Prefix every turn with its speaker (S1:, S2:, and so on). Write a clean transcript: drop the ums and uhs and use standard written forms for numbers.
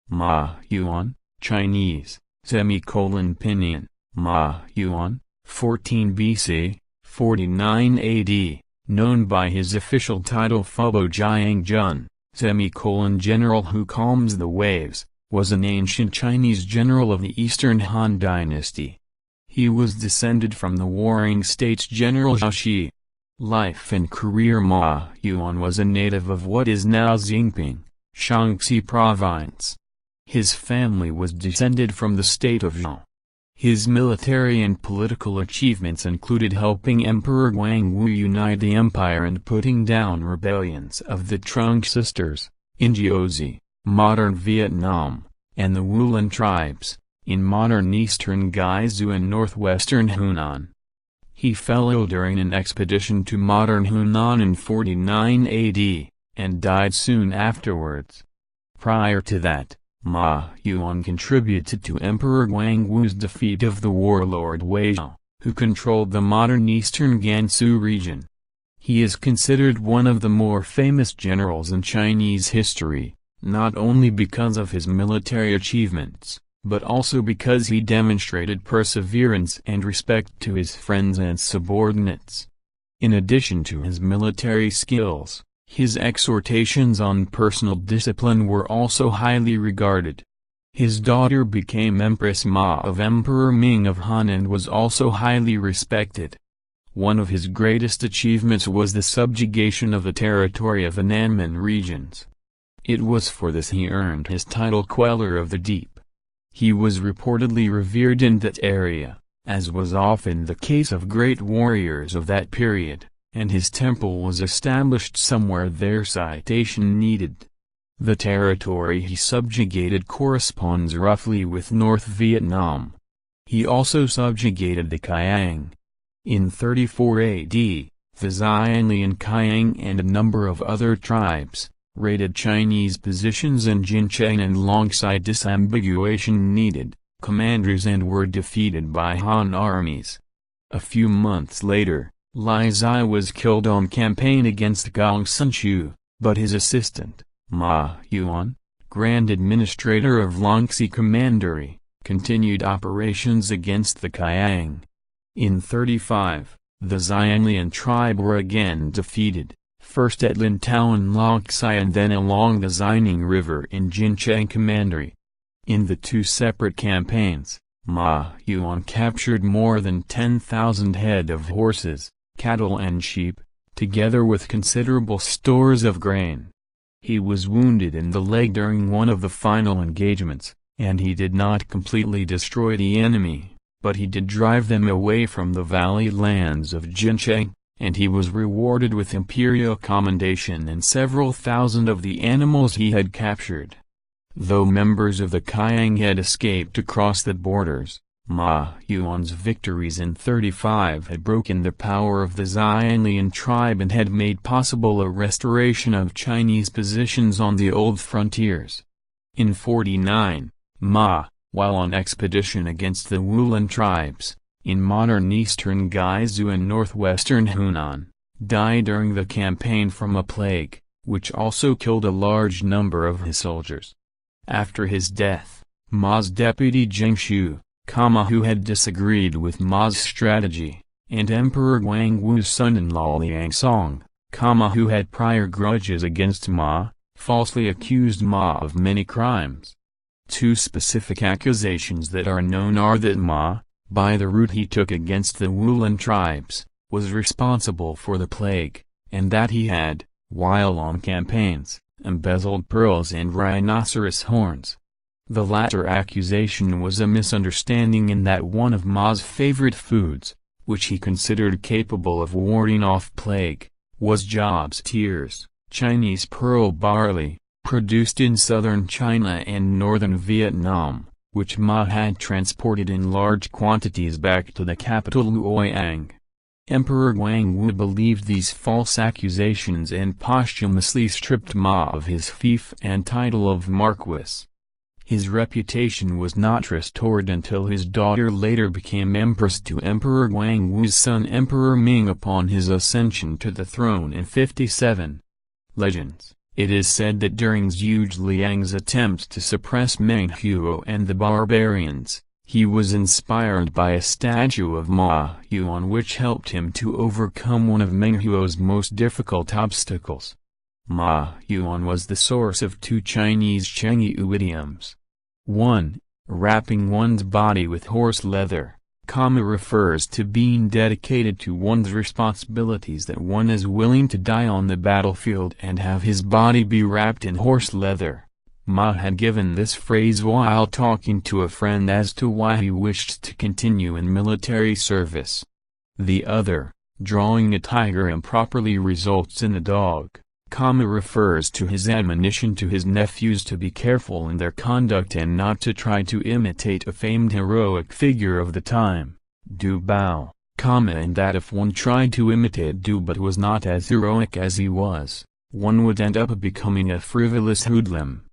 S1: Ma Yuan, Chinese, pinyin, Ma Yuan, 14 BC, 49 AD, known by his official title Fubo Jiang Jun, general who calms the waves, was an ancient Chinese general of the Eastern Han dynasty. He was descended from the warring states General Zhao Shi. Life and career. Ma Yuan was a native of what is now Xingping, Shaanxi province. His family was descended from the state of Zhao. His military and political achievements included helping Emperor Guangwu unite the empire and putting down rebellions of the Trung sisters, in Jiaozi, modern Vietnam, and the Wulan tribes, in modern eastern Guizhou and northwestern Hunan. He fell ill during an expedition to modern Hunan in 49 AD, and died soon afterwards. Prior to that, Ma Yuan contributed to Emperor Guangwu's defeat of the warlord Wei Zhao, who controlled the modern eastern Gansu region. He is considered one of the more famous generals in Chinese history, not only because of his military achievements, but also because he demonstrated perseverance and respect to his friends and subordinates. In addition to his military skills, his exhortations on personal discipline were also highly regarded. His daughter became Empress Ma of Emperor Ming of Han and was also highly respected. One of his greatest achievements was the subjugation of the territory of the Nanman regions. It was for this he earned his title Queller of the Deep. He was reportedly revered in that area, as was often the case of great warriors of that period, and his temple was established somewhere there citation needed. The territory he subjugated corresponds roughly with North Vietnam. He also subjugated the Kiang. In 34 AD, the Xianlian Kiang and a number of other tribes raided Chinese positions in Jincheng, and alongside disambiguation needed commanders and were defeated by Han armies. A few months later, Li Zai was killed on campaign against Gongsun, but his assistant, Ma Yuan, Grand Administrator of Longxi Commandery, continued operations against the Kiang. In 35, the Xianlian tribe were again defeated, first at Lintao and Longxi and then along the Xining River in Jincheng Commandery. In the two separate campaigns, Ma Yuan captured more than 10,000 head of horses, cattle and sheep, together with considerable stores of grain. He was wounded in the leg during one of the final engagements, and he did not completely destroy the enemy, but he did drive them away from the valley lands of Jincheng, and he was rewarded with imperial commendation and several thousand of the animals he had captured. Though members of the Kiang had escaped across the borders, Ma Yuan's victories in 35 had broken the power of the Xianlian tribe and had made possible a restoration of Chinese positions on the old frontiers. In 49, Ma, while on expedition against the Wulan tribes, in modern eastern Guizhou and northwestern Hunan, died during the campaign from a plague, which also killed a large number of his soldiers. After his death, Ma's deputy Zheng Shu, who had disagreed with Ma's strategy, and Emperor Guangwu's son-in-law Liang Song, who had prior grudges against Ma, falsely accused Ma of many crimes. Two specific accusations that are known are that Ma, by the route he took against the Wulan tribes, was responsible for the plague, and that he had, while on campaigns, embezzled pearls and rhinoceros horns. The latter accusation was a misunderstanding in that one of Ma's favorite foods, which he considered capable of warding off plague, was Job's tears, Chinese pearl barley, produced in southern China and northern Vietnam, which Ma had transported in large quantities back to the capital Luoyang. Emperor Guangwu believed these false accusations and posthumously stripped Ma of his fief and title of marquis. His reputation was not restored until his daughter later became empress to Emperor Guangwu's son Emperor Ming upon his ascension to the throne in 57. Legends. It is said that during Zhuge Liang's attempts to suppress Meng Huo and the barbarians, he was inspired by a statue of Ma Yuan which helped him to overcome one of Meng Huo's most difficult obstacles. Ma Yuan was the source of two Chinese Chengyu idioms. 1. Wrapping one's body with horse leather, refers to being dedicated to one's responsibilities, that one is willing to die on the battlefield and have his body be wrapped in horse leather. Ma had given this phrase while talking to a friend as to why he wished to continue in military service. The other, drawing a tiger improperly, results in a dog, refers to his admonition to his nephews to be careful in their conduct and not to try to imitate a famed heroic figure of the time, Du Bao, and that if one tried to imitate Du but was not as heroic as he was, one would end up becoming a frivolous hoodlum.